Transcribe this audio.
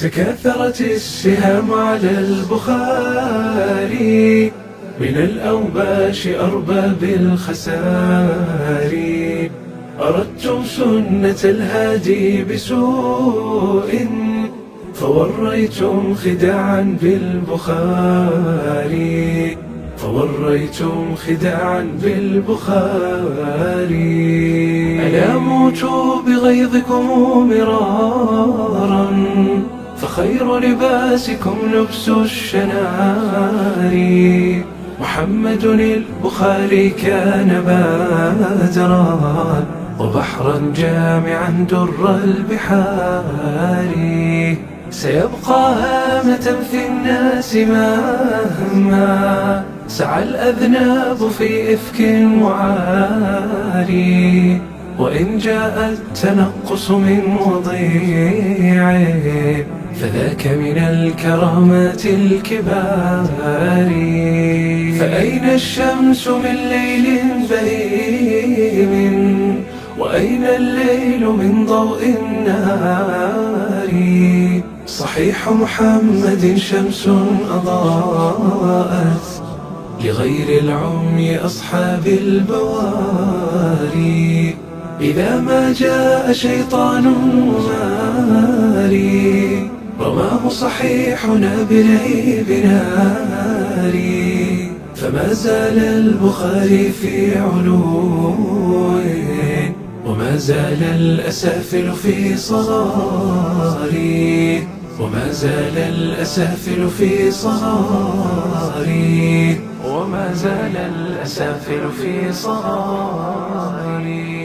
تكاثرت السهام على البخاري من الأوباش أرباب الخسار. أردتم سنة الهادي بسوء فوريتم خداعا بالبخاري. فوريتم خداعا بالبخاري. ألا موتوا بغيظكم مرارا فخير لباسكم لبس الشنار. محمد البخاري كان بادرا وبحرا جامعا در البحار. سيبقى هامة في الناس مهما سعى الأذناب في إفك وعار. وإن جاء التنقص من وضيع فذاك من الكرامات الكبار. فأين الشمس من ليل بهيم وأين الليل من ضوء النهار. صحيح محمد شمس أضاءت لغير العمي أصحاب البواري. إذا ما جاء شيطان ماري رماه صحيحنا بلهيب ناري. فما زال البخاري في علوه وما زال الأسافل في صغاري. وما زال الأسافل في صغاري. وما زال الأسافل في صغاري.